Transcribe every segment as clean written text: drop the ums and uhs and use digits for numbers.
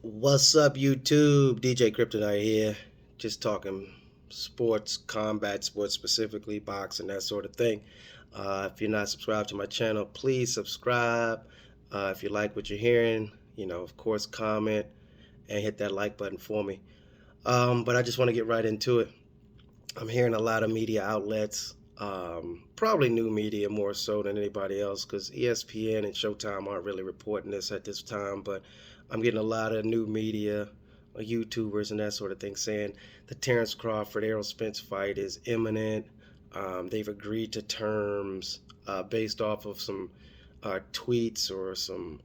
What's up, YouTube? DJ Kryptonite here. Just talking sports, combat sports specifically, boxing, that sort of thing. If you're not subscribed to my channel, please subscribe. If you like what you're hearing, of course, comment and hit that like button for me. But I just want to get right into it. I'm hearing a lot of media outlets, probably new media more so than anybody else, because ESPN and Showtime aren't really reporting this at this time. But I'm getting a lot of new media, YouTubers and that sort of thing, saying the Terrence Crawford Errol Spence fight is imminent. They've agreed to terms based off of some tweets or some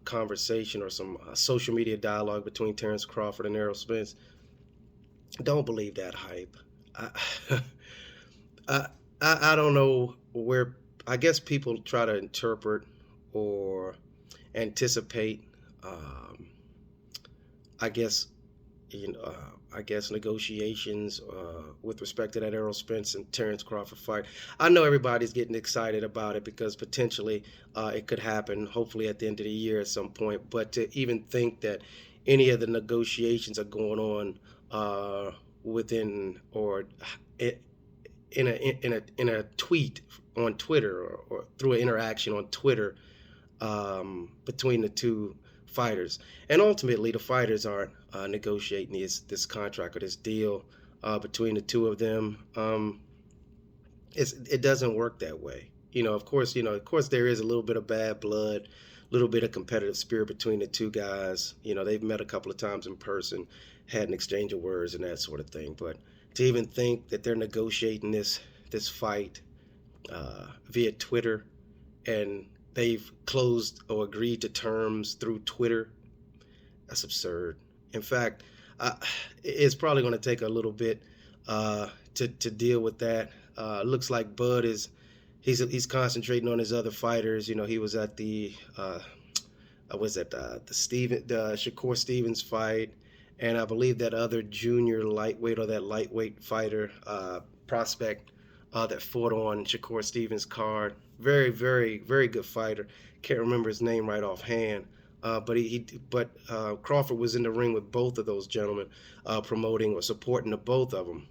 conversation or some social media dialogue between Terrence Crawford and Errol Spence. Don't believe that hype. I, I, I don't know where. I guess people try to interpret or anticipate. Um, I guess I guess negotiations with respect to that Errol Spence and Terrence Crawford fight. I know everybody's getting excited about it because potentially it could happen, hopefully at the end of the year at some point. But to even think that any of the negotiations are going on within or it, in a tweet on Twitter or through an interaction on Twitter between the two fighters, and ultimately the fighters aren't negotiating this contract or this deal between the two of them. It doesn't work that way. Of course, there is a little bit of bad blood, a little bit of competitive spirit between the two guys. They've met a couple of times in person, had an exchange of words and that sort of thing. But to even think that they're negotiating this fight via Twitter, and they've closed or agreed to terms through Twitter, that's absurd. In fact, it's probably going to take a little bit to deal with that. Looks like Bud is he's concentrating on his other fighters. He was at the was that the Shakur Stevens fight, and I believe that other junior lightweight or that lightweight fighter prospect that fought on Shakur Stevens' card. Very, very, very good fighter. Can't remember his name right offhand. But Crawford was in the ring with both of those gentlemen, promoting or supporting the both of them,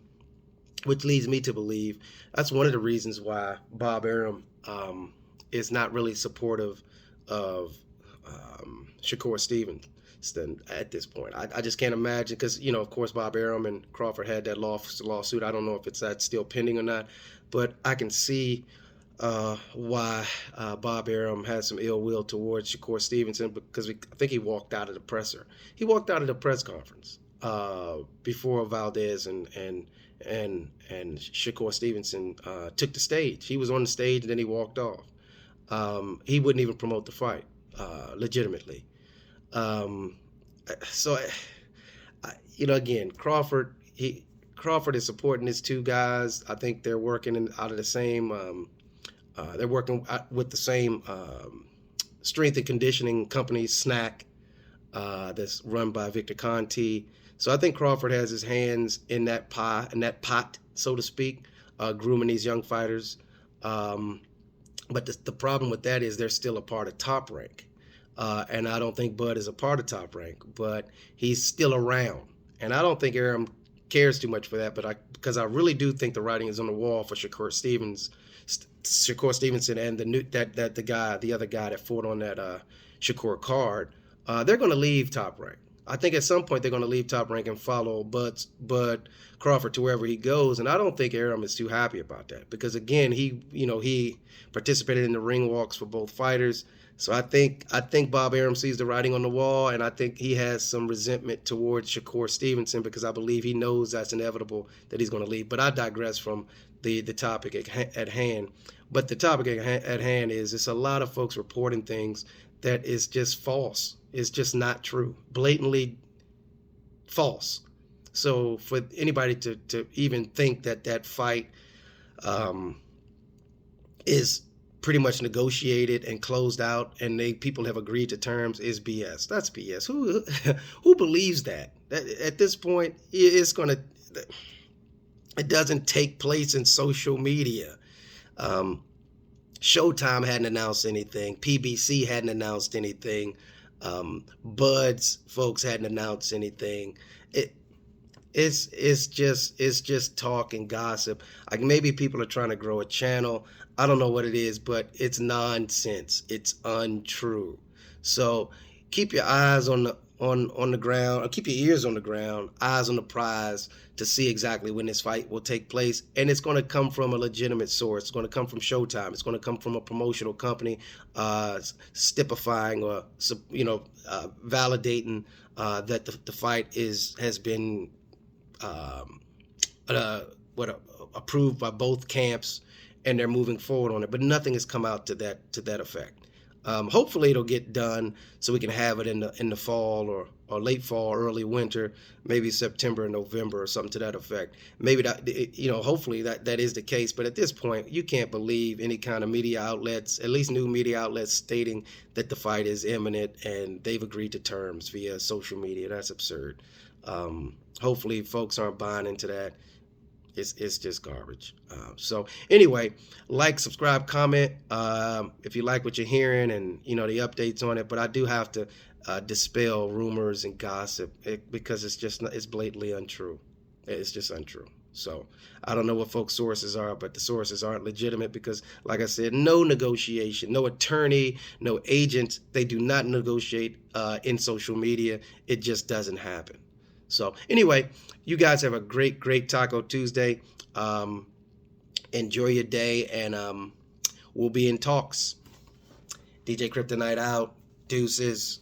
which leads me to believe that's one of the reasons why Bob Arum is not really supportive of Shakur Stevens at this point. I just can't imagine because, of course, Bob Arum and Crawford had that lawsuit. I don't know if that's still pending or not, but I can see why Bob Arum has some ill will towards Shakur Stevenson because I think he walked out of the presser. He walked out of the press conference before Valdez and Shakur Stevenson took the stage. He was on the stage and then he walked off. He wouldn't even promote the fight legitimately. Um, so, again, Crawford is supporting his two guys. I think they're working out of the same. They're working with the same strength and conditioning company, Snack, that's run by Victor Conti. So I think Crawford has his hands in that pot, so to speak, grooming these young fighters. But the problem with that is they're still a part of Top Rank. And I don't think Bud is a part of Top Rank, but he's still around. And I don't think Arum cares too much for that, because I really do think the writing is on the wall for Shakur Stevenson and the other guy that fought on that Shakur card. They're going to leave Top Rank. I think at some point they're going to leave Top Rank and follow Bud Crawford to wherever he goes, and I don't think Arum is too happy about that because again he participated in the ring walks for both fighters. So I think Bob Arum sees the writing on the wall, and I think he has some resentment towards Shakur Stevenson because I believe he knows that's inevitable that he's going to leave. But I digress from the topic at hand. But the topic at hand is it's a lot of folks reporting things that is just false. It's just not true. Blatantly false. So for anybody to even think that fight is pretty much negotiated and closed out and people have agreed to terms is BS. That's BS. Who believes that? At this point, it doesn't take place in social media. Showtime hadn't announced anything. PBC hadn't announced anything. Bud's folks hadn't announced anything. It it's just talk and gossip. Like maybe people are trying to grow a channel. I don't know what it is, but it's nonsense. It's untrue. So keep your eyes on the ground, or keep your ears on the ground, eyes on the prize to see exactly when this fight will take place. And it's going to come from a legitimate source. It's going to come from Showtime. It's going to come from a promotional company, stipifying or validating that the fight has been um, approved by both camps, and they're moving forward on it. But nothing has come out to that effect. Hopefully, it'll get done so we can have it in the fall or late fall, early winter, maybe September and November or something to that effect. Maybe hopefully that is the case. But at this point, you can't believe any kind of media outlets, at least new media outlets, stating that the fight is imminent and they've agreed to terms via social media. That's absurd. Hopefully, folks aren't buying into that. It's just garbage. So anyway, like, subscribe, comment if you like what you're hearing and the updates on it. But I do have to dispel rumors and gossip because it's blatantly untrue. It's just untrue. So I don't know what folks' sources are, but the sources aren't legitimate because, like I said, no negotiation, no attorney, no agent. They do not negotiate in social media. It just doesn't happen. So anyway, you guys have a great Taco Tuesday. Enjoy your day, and we'll be in talks. DJ Kryptonite out. Deuces.